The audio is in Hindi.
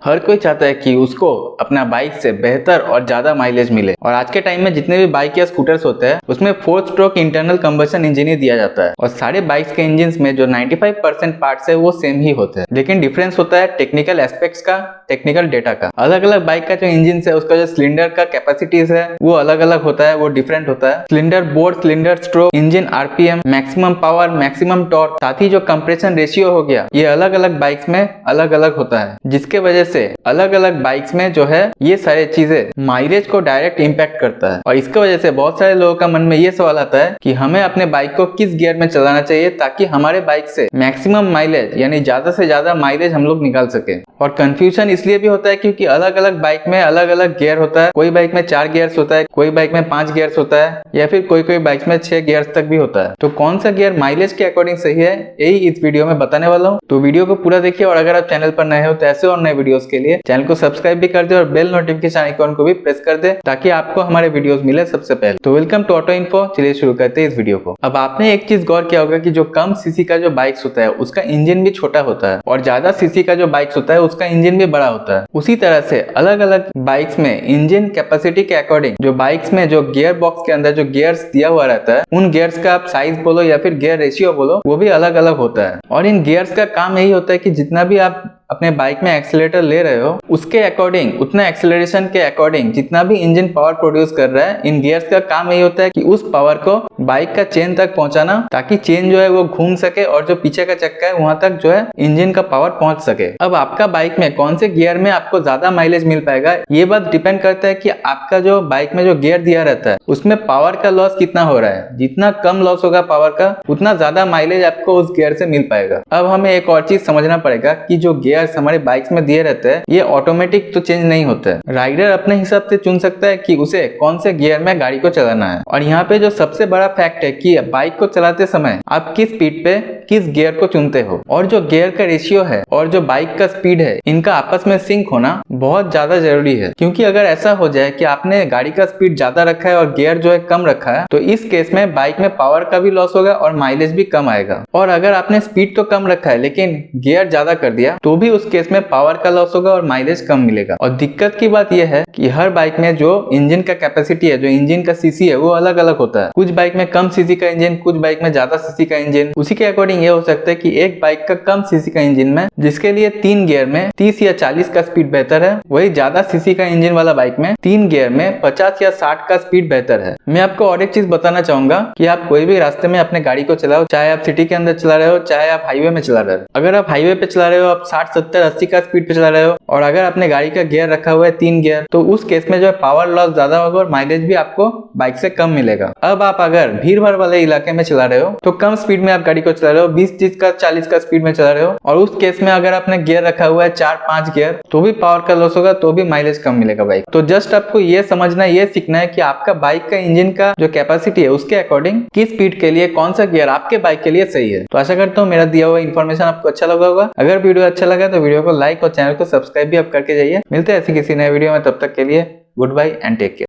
हर कोई चाहता है कि उसको अपना बाइक से बेहतर और ज्यादा माइलेज मिले और आज के टाइम में जितने भी बाइक या स्कूटर्स होते हैं उसमें 4 स्ट्रोक इंटरनल कंबशन इंजन ही दिया जाता है और सारे बाइक्स के इंजन में जो 95% पार्ट्स है वो सेम ही होते हैं, लेकिन डिफरेंस होता है टेक्निकल एस्पेक्ट्स का, टेक्निकल डेटा का। अलग अलग बाइक का जो इंजन है उसका जो सिलेंडर का कैपेसिटीज है वो अलग अलग होता है, वो डिफरेंट होता है। Cylinder bore, cylinder stroke, engine RPM, maximum power, maximum torque, साथ ही जो कंप्रेशन रेशियो हो गया, ये अलग अलग बाइक्स में अलग अलग होता है, जिसके वजह से अलग अलग बाइक्स में जो है ये सारी चीजें माइलेज को डायरेक्ट इंपैक्ट करता है। और इसके वजह से बहुत सारे लोगों का मन में ये सवाल आता है कि हमें अपने बाइक को किस गियर में चलाना चाहिए ताकि हमारे बाइक से मैक्सिमम माइलेज यानी ज्यादा से ज्यादा माइलेज हम लोग निकाल सके। और कंफ्यूजन इसलिए भी होता है क्योंकि अलग अलग बाइक में अलग अलग गियर होता है। कोई बाइक में 4 गियर्स होता है, कोई बाइक में 5 गियर्स होता है, या फिर कोई बाइक में 6 गियर्स तक भी होता है। तो कौन सा गियर माइलेज के अकॉर्डिंग सही है, यही इस वीडियो में बताने वाला हूँ। तो वीडियो को पूरा देखिए और अगर आप चैनल पर नए हो तो ऐसे और नए वीडियोस के लिए चैनल को सब्सक्राइब भी कर दे और बेल नोटिफिकेशन आइकॉन को भी प्रेस कर दे ताकि आपको हमारे वीडियोस मिले सबसे पहले। तो वेलकम टू ऑटो इन्फो, चलिए शुरू करते हैं इस वीडियो को। अब आपने एक चीज गौर किया होगा कि जो कम सीसी का जो बाइक्स होता है उसका इंजन भी छोटा होता है और ज्यादा सीसी का जो बाइक्स होता है उसका इंजन भी बड़ा होता है। उसी तरह से अलग अलग बाइक्स में इंजन कैपेसिटी के अकॉर्डिंग जो बाइक्स में जो गियर बॉक्स के अंदर जो गियर्स दिया हुआ रहता है उन गियर्स का आप साइज बोलो या फिर गियर रेशियो बोलो वो भी अलग अलग होता है। और इन गियर्स का काम यही होता है कि जितना भी आप अपने बाइक में एक्सीलरेटर ले रहे हो उसके अकॉर्डिंग, उतना एक्सीलरेशन के अकॉर्डिंग जितना भी इंजन पावर प्रोड्यूस कर रहा है, इन गियर्स का काम यही होता है कि उस पावर को बाइक का चेन तक पहुंचाना ताकि चेन जो है वो घूम सके और जो पीछे का चक्का है वहां तक जो है इंजन का पावर पहुंच सके। अब आपका बाइक में कौन से गियर में आपको ज्यादा माइलेज मिल पाएगा ये बात डिपेंड करता है कि आपका जो बाइक में जो गियर दिया रहता है उसमें पावर का लॉस कितना हो रहा है। जितना कम लॉस होगा पावर का उतना ज्यादा माइलेज आपको उस गियर से मिल पाएगा। अब हमें एक और चीज समझना पड़ेगा कि जो गियर हमारे बाइक्स में दिए रहते हैं ये ऑटोमेटिक तो चेंज नहीं होता है। राइडर अपने हिसाब से चुन सकता है कि उसे कौन से गियर में गाड़ी को चलाना है। और यहाँ पे जो सबसे बड़ा फैक्ट है कि बाइक को चलाते समय आप किस स्पीड पे किस गियर को चुनते हो और जो गियर का रेशियो है और जो बाइक का स्पीड है इनका आपस में सिंक होना बहुत ज्यादा जरूरी है। क्योंकि अगर ऐसा हो जाए कि आपने गाड़ी का स्पीड ज्यादा रखा है और गियर जो है कम रखा है तो इस केस में बाइक में पावर का भी लॉस होगा और माइलेज भी कम आएगा। और अगर आपने स्पीड तो कम रखा है लेकिन गियर ज्यादा कर दिया तो भी उस केस में पावर का लॉस होगा और माइलेज कम मिलेगा। और दिक्कत की बात यह है कि हर बाइक में जो इंजन का कैपेसिटी है, जो इंजन का सीसी है वो अलग अलग होता है। कुछ बाइक में कम सीसी का इंजन, कुछ बाइक में ज्यादा सीसी का इंजन। उसी के अकॉर्डिंग ये हो सकता है कि एक बाइक का कम सीसी का इंजन में जिसके लिए 3 गियर में 30 या 40 का स्पीड बेहतर है, वही ज्यादा सीसी का इंजन वाला बाइक में 3 गियर में 50 या 60 का स्पीड बेहतर है। मैं आपको और एक चीज बताना चाहूंगा कि आप कोई भी रास्ते में अपने गाड़ी को चलाओ, चाहे आप सिटी के अंदर चला रहे हो चाहे आप हाईवे में चला रहे हो। अगर आप हाईवे पे चला रहे हो, आप 60, 70, 80 का स्पीड पे चला रहे हो और अगर आपने गाड़ी का गियर रखा हुआ है 3 गियर तो उस केस में जो है पावर लॉस ज्यादा होगा और माइलेज भी आपको बाइक से कम मिलेगा। अब आप अगर भीड़ भाड़ वाले इलाके में चला रहे हो तो कम स्पीड में आप गाड़ी को चला रहे हो, 20, 30 का 40 का स्पीड में चला रहे हो और उस केस में अगर आपने गियर रखा हुआ है 4, 5 गियर तो भी पावर का लॉस होगा, तो भी माइलेज कम मिलेगा बाइक। तो जस्ट आपको ये समझना, ये सीखना है कि आपका बाइक का इंजन का जो कैपेसिटी है उसके अकॉर्डिंग किस स्पीड के लिए कौन सा गियर आपके बाइक के लिए सही है। तो आशा करता हूँ मेरा दिया हुआ इन्फॉर्मेशन आपको अच्छा लगा होगा। अगर वीडियो अच्छा लगा तो वीडियो को लाइक और चैनल को सब्सक्राइब भी आप करके जाइए। मिलते हैं ऐसी किसी नए वीडियो में, तब तक के लिए good bye and take care.